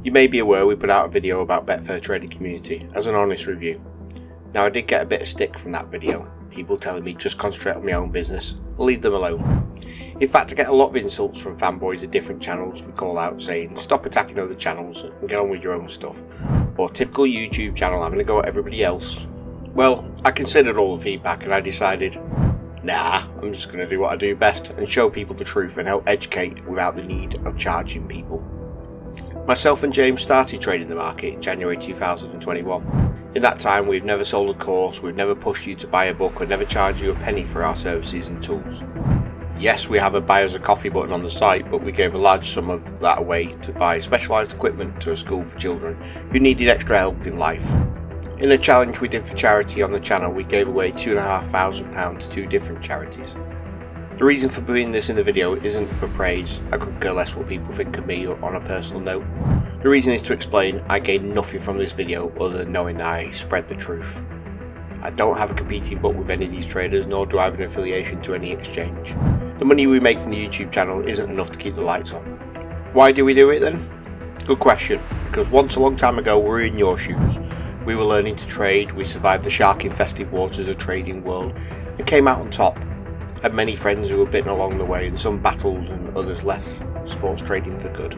You may be aware we put out a video about Betfair trading community as an honest review. Now I did get a bit of stick from that video, people telling me just concentrate on my own business, leave them alone. In fact, I get a lot of insults from fanboys of different channels we call out saying stop attacking other channels and get on with your own stuff, or typical YouTube channel having a go at everybody else. Well, I considered all the feedback and I decided, nah, I'm just going to do what I do best and show people the truth and help educate without the need of charging people. Myself and James started trading the market in January 2021. In that time we've never sold a course, we've never pushed you to buy a book or never charged you a penny for our services and tools. Yes, we have a buy us a coffee button on the site, but we gave a large sum of that away to buy specialised equipment to a school for children who needed extra help in life. In a challenge we did for charity on the channel, we gave away £2,500 to 2 different charities. The reason for putting this in the video isn't for praise, I could care less what people think of me on a personal note. The reason is to explain I gained nothing from this video other than knowing I spread the truth. I don't have a competing book with any of these traders, nor do I have an affiliation to any exchange. The money we make from the YouTube channel isn't enough to keep the lights on. Why do we do it then? Good question, because once a long time ago we were in your shoes. We were learning to trade, we survived the shark infested waters of trading world and came out on top. Had many friends who were bitten along the way and some battled and others left sports trading for good.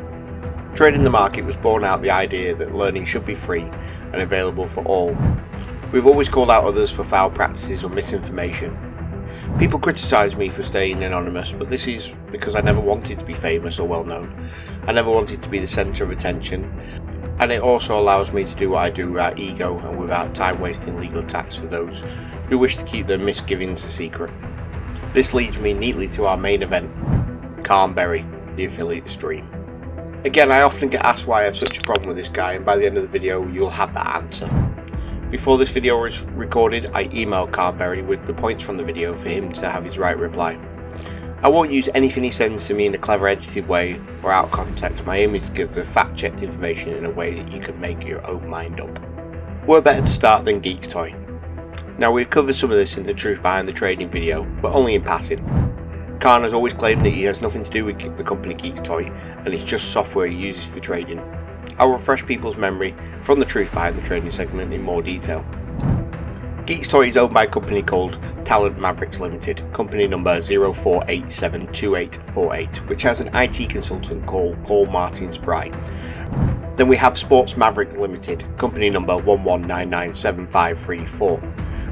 Trading the market was born out the idea that learning should be free and available for all. We've always called out others for foul practices or misinformation. People criticise me for staying anonymous, but this is because I never wanted to be famous or well known. I never wanted to be the centre of attention, and it also allows me to do what I do without ego and without time wasting legal attacks for those who wish to keep their misgivings a secret. This leads me neatly to our main event, Caan, the affiliate stream. Again, I often get asked why I have such a problem with this guy, and by the end of the video you'll have that answer. Before this video was recorded, I emailed Caan with the points from the video for him to have his right reply. I won't use anything he sends to me in a clever edited way or out of context. My aim is to give the fact-checked information in a way that you can make your own mind up. We're better to start than Geek's Toy. Now, we've covered some of this in the Truth Behind the Trading video, but only in passing. Caan has always claimed that he has nothing to do with the company Geek's Toy, and it's just software he uses for trading. I'll refresh people's memory from the Truth Behind the Trading segment in more detail. Geek's Toy is owned by a company called Talent Mavericks Limited, company number 04872848, which has an IT consultant called Paul Martin Spry. Then we have Sports Maverick Limited, company number 11997534.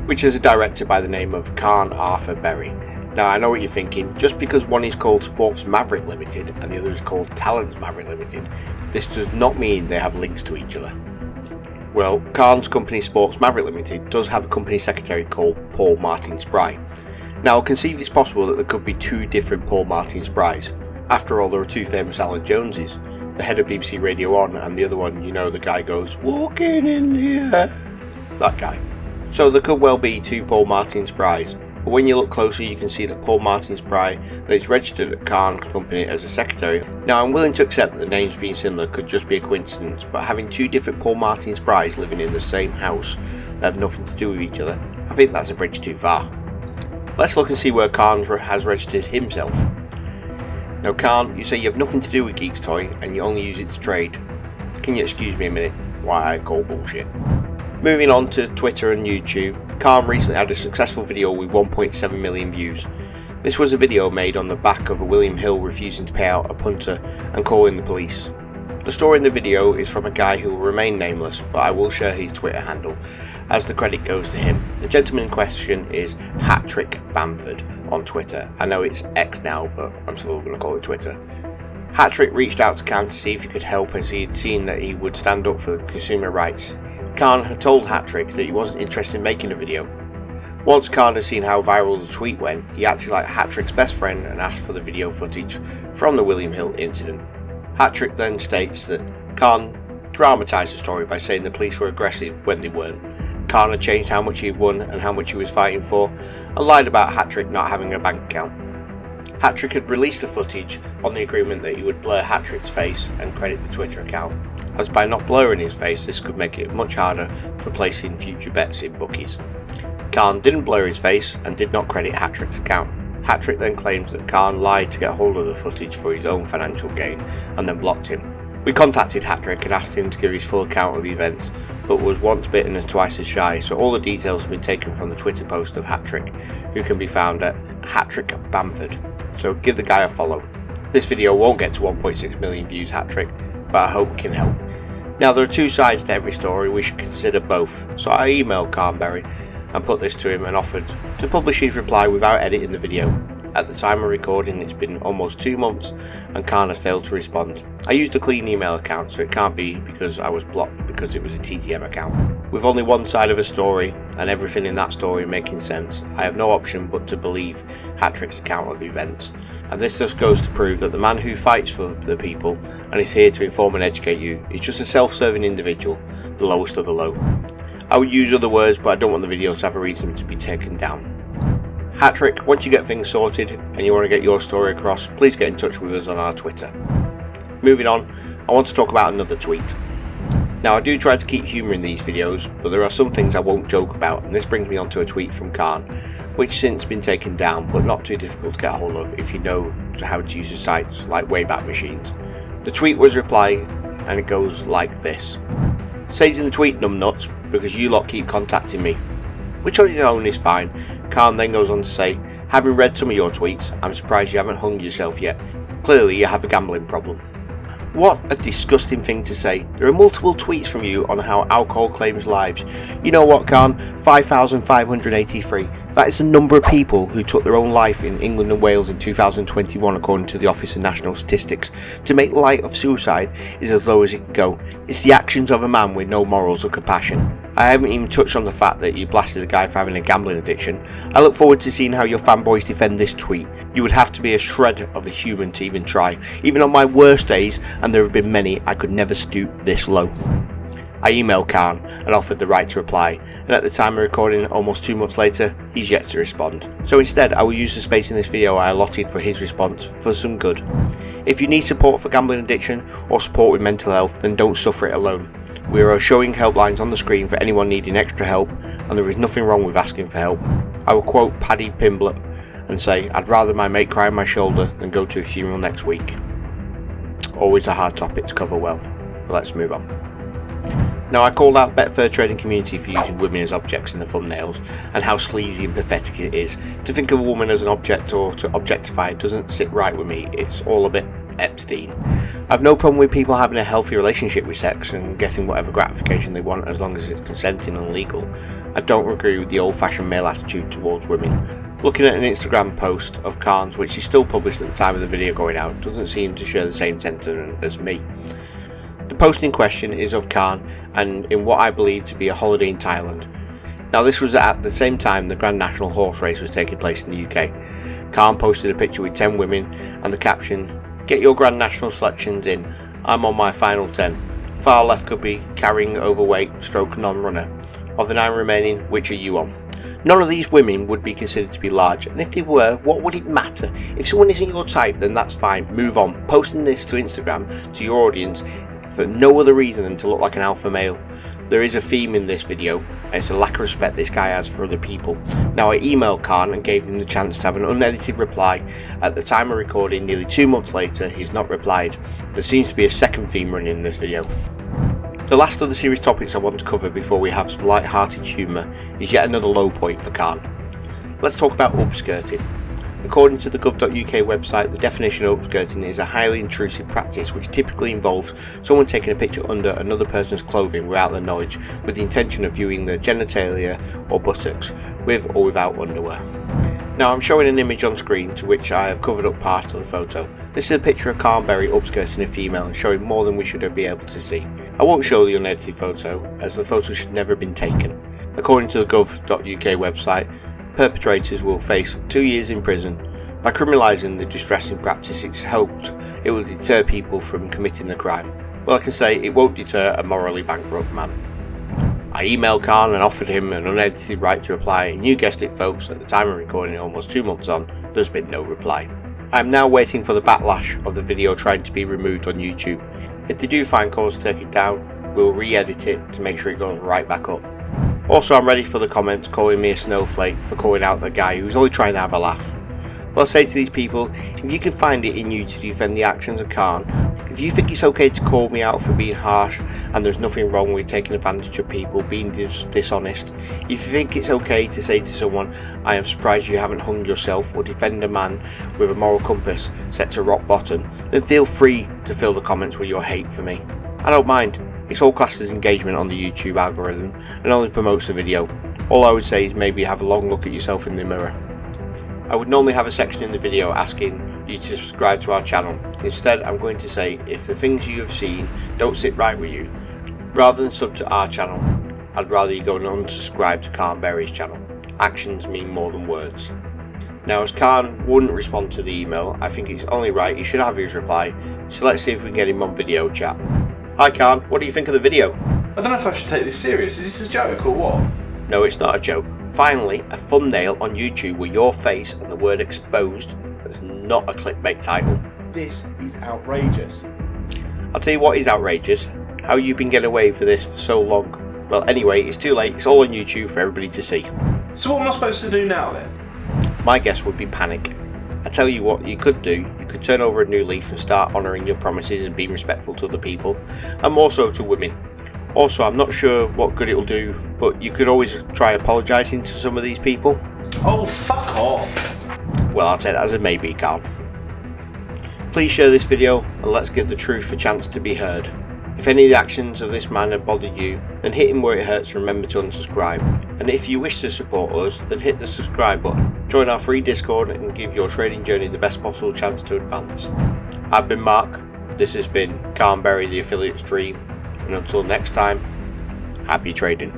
Which is a director by the name of Caan Arthur Berry. Now I know what you're thinking, just because one is called Sports Maverick Limited and the other is called Talent Maverick Limited, this does not mean they have links to each other. Well, Caan's company Sports Maverick Limited does have a company secretary called Paul Martin Spry. Now I conceive it's possible that there could be 2 different Paul Martin Sprys. After all, there are 2 famous Alan Joneses, the head of BBC Radio 1 and the other one, you know, the guy goes, walking in the air, that guy. So there could well be 2 Paul Martin Sprys, but when you look closer you can see that Paul Martin Spry that is registered at Caan's company as a secretary. Now I'm willing to accept that the names being similar could just be a coincidence, but having 2 different Paul Martin Sprys living in the same house that have nothing to do with each other, I think that's a bridge too far. Let's look and see where Caan has registered himself. Now Caan, you say you have nothing to do with Geek's Toy and you only use it to trade. Can you excuse me a minute why I call bullshit? Moving on to Twitter and YouTube, Caan recently had a successful video with 1.7 million views. This was a video made on the back of a William Hill refusing to pay out a punter and calling the police. The story in the video is from a guy who will remain nameless, but I will share his Twitter handle, as the credit goes to him. The gentleman in question is Hattrick Bamford on Twitter. I know it's X now, but I'm still going to call it Twitter. Hattrick reached out to Caan to see if he could help, as he had seen that he would stand up for consumer rights. Caan had told Hattrick that he wasn't interested in making a video. Once Caan had seen how viral the tweet went, he acted like Hattrick's best friend and asked for the video footage from the William Hill incident. Hattrick then states that Caan dramatised the story by saying the police were aggressive when they weren't. Caan had changed how much he had won and how much he was fighting for, and lied about Hattrick not having a bank account. Hattrick had released the footage on the agreement that he would blur Hattrick's face and credit the Twitter account, as by not blurring his face this could make it much harder for placing future bets in bookies. Caan didn't blur his face and did not credit Hattrick's account. Hattrick then claims that Caan lied to get hold of the footage for his own financial gain and then blocked him. We contacted Hattrick and asked him to give his full account of the events, but was once bitten and twice as shy, so all the details have been taken from the Twitter post of Hattrick, who can be found at Hattrick Bamford, so give the guy a follow. This video won't get to 1.6 million views, Hattrick, but I hope it can help. Now there are two sides to every story, we should consider both, so I emailed Caan and put this to him and offered to publish his reply without editing the video. At the time of recording it's been almost 2 months and Caan has failed to respond. I used a clean email account, so it can't be because I was blocked because it was a TTM account. With only one side of a story and everything in that story making sense, I have no option but to believe Hattrick's account of the events. And this just goes to prove that the man who fights for the people and is here to inform and educate you is just a self-serving individual, the lowest of the low. I would use other words, but I don't want the video to have a reason to be taken down. Hattrick, once you get things sorted and you want to get your story across, please get in touch with us on our Twitter. Moving on, I want to talk about another tweet. Now I do try to keep humour in these videos, but there are some things I won't joke about, and this brings me on to a tweet from Caan, which since been taken down but not too difficult to get hold of if you know how to use the sites like Wayback Machines. The tweet was replied and it goes like this. Says in the tweet, numbnuts, because you lot keep contacting me. Which on its own is fine. Caan then goes on to say, having read some of your tweets, I'm surprised you haven't hung yourself yet. Clearly you have a gambling problem. What a disgusting thing to say. There are multiple tweets from you on how alcohol claims lives. You know what, Caan? 5,583. That is the number of people who took their own life in England and Wales in 2021 according to the Office of National Statistics. To make light of suicide is as low as it can go. It's the actions of a man with no morals or compassion. I haven't even touched on the fact that you blasted a guy for having a gambling addiction. I look forward to seeing how your fanboys defend this tweet. You would have to be a shred of a human to even try. Even on my worst days, and there have been many, I could never stoop this low. I emailed Caan and offered the right to reply, and at the time of recording, almost 2 months later, he's yet to respond. So instead, I will use the space in this video I allotted for his response for some good. If you need support for gambling addiction or support with mental health, then don't suffer it alone. We are showing helplines on the screen for anyone needing extra help, and there is nothing wrong with asking for help. I will quote Paddy Pimblett and say, I'd rather my mate cry on my shoulder than go to a funeral next week. Always a hard topic to cover well. Let's move on. Now I called out Betfair trading community for using women as objects in the thumbnails and how sleazy and pathetic it is. To think of a woman as an object or to objectify it doesn't sit right with me, it's all a bit Epstein. I've no problem with people having a healthy relationship with sex and getting whatever gratification they want as long as it's consenting and legal. I don't agree with the old-fashioned male attitude towards women. Looking at an Instagram post of Caan's, which is still published at the time of the video going out, doesn't seem to share the same sentiment as me. The post in question is of Caan and in what I believe to be a holiday in Thailand. Now this was at the same time the Grand National Horse Race was taking place in the UK. Caan posted a picture with 10 women and the caption, "Get your Grand National selections in, I'm on my final 10. Far left could be carrying overweight stroke non-runner. Of the 9 remaining, which are you on?" None of these women would be considered to be large, and if they were, what would it matter? If someone isn't your type, then that's fine, move on. Posting this to Instagram, to your audience, for no other reason than to look like an alpha male. There is a theme in this video, and it's the lack of respect this guy has for other people. Now I emailed Caan and gave him the chance to have an unedited reply. At the time of recording, nearly 2 months later, he's not replied. There seems to be a second theme running in this video. The last of the series topics I want to cover before we have some light-hearted humour is yet another low point for Caan. Let's talk about upskirting. According to the gov.uk website, the definition of upskirting is a highly intrusive practice which typically involves someone taking a picture under another person's clothing without their knowledge with the intention of viewing their genitalia or buttocks, with or without underwear. Now I'm showing an image on screen to which I have covered up part of the photo. This is a picture of Caan upskirting a female and showing more than we should be able to see. I won't show the unedited photo as the photo should never have been taken. According to the gov.uk website, perpetrators will face 2 years in prison. By criminalising the distressing practice it will deter people from committing the crime. Well, I can say it won't deter a morally bankrupt man. I emailed Caan and offered him an unedited right to reply, and you guessed it folks, at the time of recording almost 2 months on, there's been no reply. I am now waiting for the backlash of the video trying to be removed on YouTube. If they do find cause to take it down, we'll re-edit it to make sure it goes right back up. Also, I'm ready for the comments calling me a snowflake for calling out the guy who's only trying to have a laugh. Well, I say to these people, if you can find it in you to defend the actions of Caan, If you think it's okay to call me out for being harsh and there's nothing wrong with taking advantage of people, being dishonest, if you think it's okay to say to someone, I am surprised you haven't hung yourself, or defend a man with a moral compass set to rock bottom, then feel free to fill the comments with your hate for me. I don't mind. It's all classed as engagement on the YouTube algorithm and only promotes the video. All I would say is maybe have a long look at yourself in the mirror. I would normally have a section in the video asking you to subscribe to our channel. Instead, I'm going to say if the things you have seen don't sit right with you, rather than sub to our channel, I'd rather you go and unsubscribe to Caan channel. Actions mean more than words. Now, as Caan wouldn't respond to the email, I think it's only right he should have his reply, so let's see if we can get him on video chat. Hi Caan, what do you think of the video? I don't know if I should take this serious. Is this a joke or what? No, it's not a joke. Finally, a thumbnail on YouTube with your face and the word exposed that's not a clickbait title. This is outrageous. I'll tell you what is outrageous. How you've been getting away for this for so long. Well, anyway, it's too late. It's all on YouTube for everybody to see. So what am I supposed to do now then? My guess would be panic. I tell you what you could do. You could turn over a new leaf and start honouring your promises and being respectful to other people, and more so to women. Also, I'm not sure what good it'll do, but you could always try apologising to some of these people. Oh, fuck off. Well, I'll take that as a maybe, Caan. Please share this video and let's give the truth a chance to be heard. If any of the actions of this man have bothered you, then hit him where it hurts and remember to unsubscribe. And if you wish to support us, then hit the subscribe button. Join our free Discord and give your trading journey the best possible chance to advance. I've been Mark, this has been Caan, the Affiliate's Dream, and until next time, happy trading.